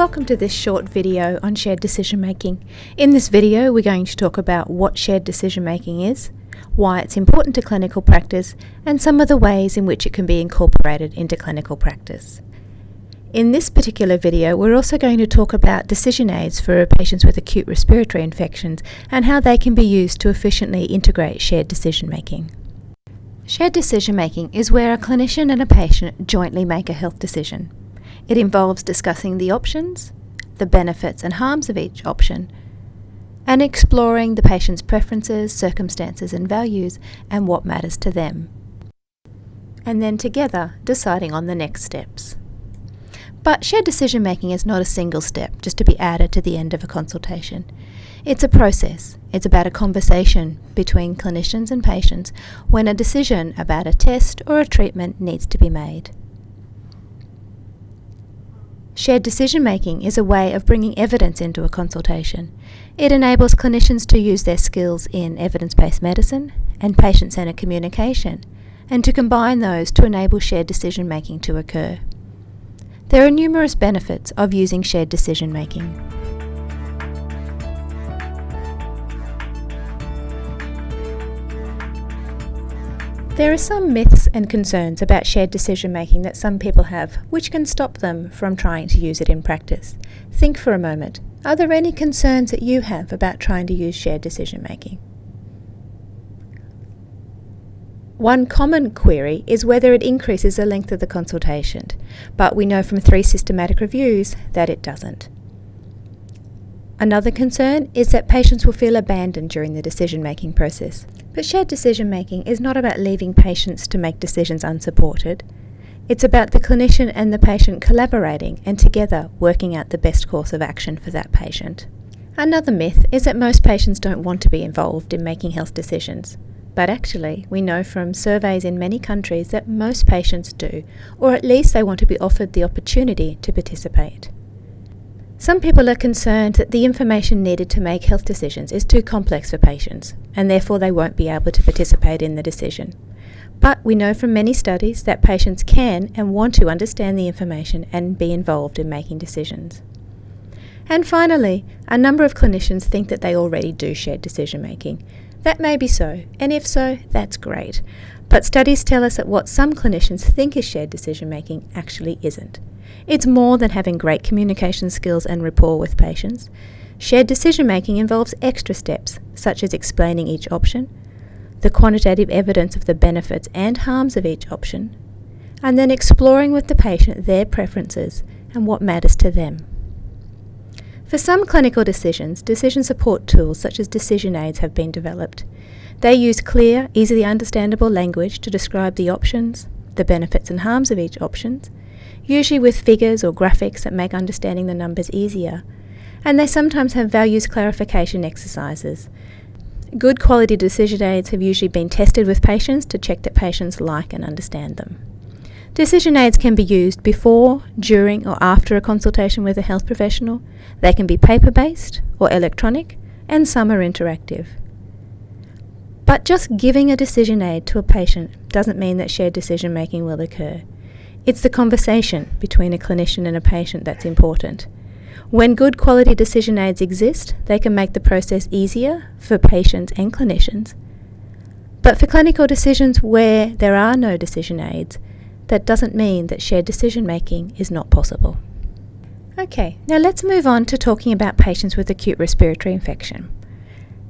Welcome to this short video on shared decision making. In this video we're going to talk about what shared decision making is, why it's important to clinical practice, and some of the ways in which it can be incorporated into clinical practice. In this particular video we're also going to talk about decision aids for patients with acute respiratory infections and how they can be used to efficiently integrate shared decision making. Shared decision making is where a clinician and a patient jointly make a health decision. It involves discussing the options, the benefits and harms of each option, and exploring the patient's preferences, circumstances and values and what matters to them. And then together deciding on the next steps. But shared decision making is not a single step just to be added to the end of a consultation. It's a process. It's about a conversation between clinicians and patients when a decision about a test or a treatment needs to be made. Shared decision making is a way of bringing evidence into a consultation. It enables clinicians to use their skills in evidence-based medicine and patient-centered communication, and to combine those to enable shared decision making to occur. There are numerous benefits of using shared decision making. There are some myths and concerns about shared decision making that some people have, which can stop them from trying to use it in practice. Think for a moment. Are there any concerns that you have about trying to use shared decision making? One common query is whether it increases the length of the consultation, but we know from 3 systematic reviews that it doesn't. Another concern is that patients will feel abandoned during the decision-making process. But shared decision-making is not about leaving patients to make decisions unsupported. It's about the clinician and the patient collaborating and together working out the best course of action for that patient. Another myth is that most patients don't want to be involved in making health decisions. But actually, we know from surveys in many countries that most patients do, or at least they want to be offered the opportunity to participate. Some people are concerned that the information needed to make health decisions is too complex for patients, and therefore they won't be able to participate in the decision. But we know from many studies that patients can and want to understand the information and be involved in making decisions. And finally, a number of clinicians think that they already do shared decision making. That may be so, and if so, that's great. But studies tell us that what some clinicians think is shared decision making actually isn't. It's more than having great communication skills and rapport with patients. Shared decision making involves extra steps, such as explaining each option, the quantitative evidence of the benefits and harms of each option, and then exploring with the patient their preferences and what matters to them. For some clinical decisions, decision support tools such as decision aids have been developed. They use clear, easily understandable language to describe the options, the benefits and harms of each option, usually with figures or graphics that make understanding the numbers easier, and they sometimes have values clarification exercises. Good quality decision aids have usually been tested with patients to check that patients like and understand them. Decision aids can be used before, during or after a consultation with a health professional. They can be paper-based or electronic, and some are interactive. But just giving a decision aid to a patient doesn't mean that shared decision making will occur. It's the conversation between a clinician and a patient that's important. When good quality decision aids exist, they can make the process easier for patients and clinicians. But for clinical decisions where there are no decision aids, that doesn't mean that shared decision making is not possible. Okay, now let's move on to talking about patients with acute respiratory infection.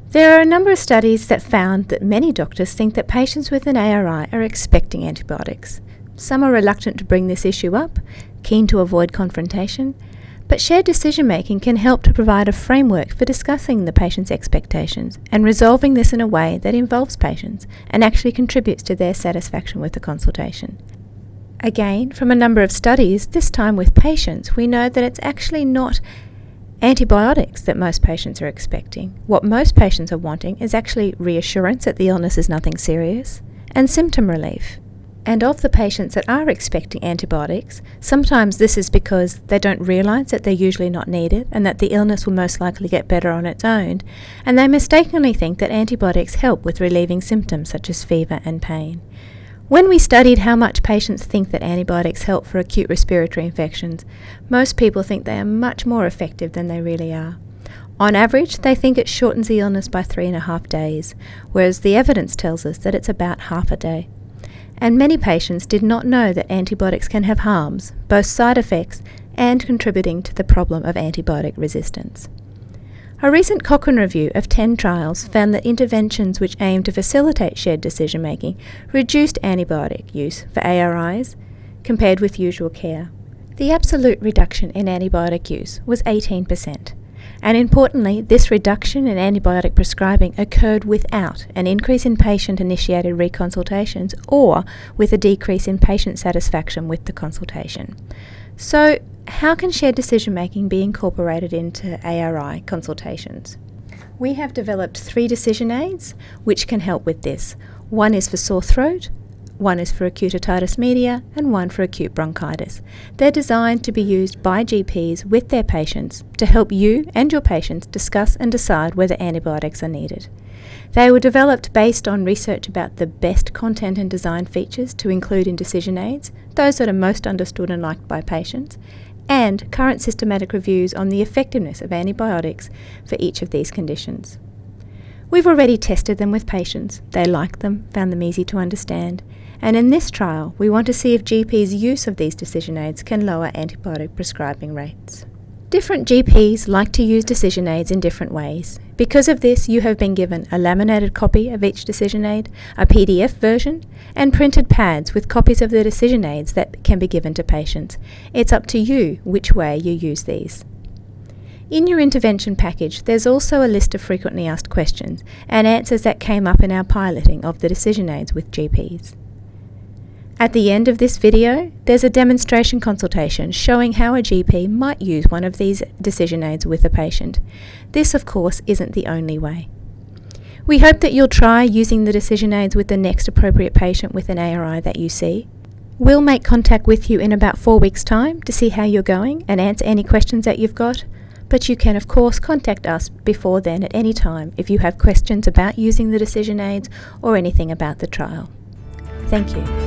There are a number of studies that found that many doctors think that patients with an ARI are expecting antibiotics. Some are reluctant to bring this issue up, keen to avoid confrontation, but shared decision making can help to provide a framework for discussing the patient's expectations and resolving this in a way that involves patients and actually contributes to their satisfaction with the consultation. Again, from a number of studies, this time with patients, we know that it's actually not antibiotics that most patients are expecting. What most patients are wanting is actually reassurance that the illness is nothing serious and symptom relief. And of the patients that are expecting antibiotics, sometimes this is because they don't realise that they're usually not needed and that the illness will most likely get better on its own, and they mistakenly think that antibiotics help with relieving symptoms such as fever and pain. When we studied how much patients think that antibiotics help for acute respiratory infections, most people think they are much more effective than they really are. On average, they think it shortens the illness by 3.5 days, whereas the evidence tells us that it's about half a day. And many patients did not know that antibiotics can have harms, both side effects and contributing to the problem of antibiotic resistance. A recent Cochrane review of 10 trials found that interventions which aim to facilitate shared decision-making reduced antibiotic use for ARIs compared with usual care. The absolute reduction in antibiotic use was 18%, and importantly, this reduction in antibiotic prescribing occurred without an increase in patient-initiated reconsultations or with a decrease in patient satisfaction with the consultation. So, how can shared decision-making be incorporated into ARI consultations? We have developed 3 decision aids which can help with this. One is for sore throat, one is for acute otitis media, and one for acute bronchitis. They're designed to be used by GPs with their patients to help you and your patients discuss and decide whether antibiotics are needed. They were developed based on research about the best content and design features to include in decision aids, those that are most understood and liked by patients, and current systematic reviews on the effectiveness of antibiotics for each of these conditions. We've already tested them with patients. They liked them, found them easy to understand, and in this trial we want to see if GPs' use of these decision aids can lower antibiotic prescribing rates. Different GPs like to use decision aids in different ways. Because of this, you have been given a laminated copy of each decision aid, a PDF version, and printed pads with copies of the decision aids that can be given to patients. It's up to you which way you use these. In your intervention package, there's also a list of frequently asked questions and answers that came up in our piloting of the decision aids with GPs. At the end of this video, there's a demonstration consultation showing how a GP might use one of these decision aids with a patient. This, of course, isn't the only way. We hope that you'll try using the decision aids with the next appropriate patient with an ARI that you see. We'll make contact with you in about 4 weeks' time to see how you're going and answer any questions that you've got. But you can, of course, contact us before then at any time if you have questions about using the decision aids or anything about the trial. Thank you.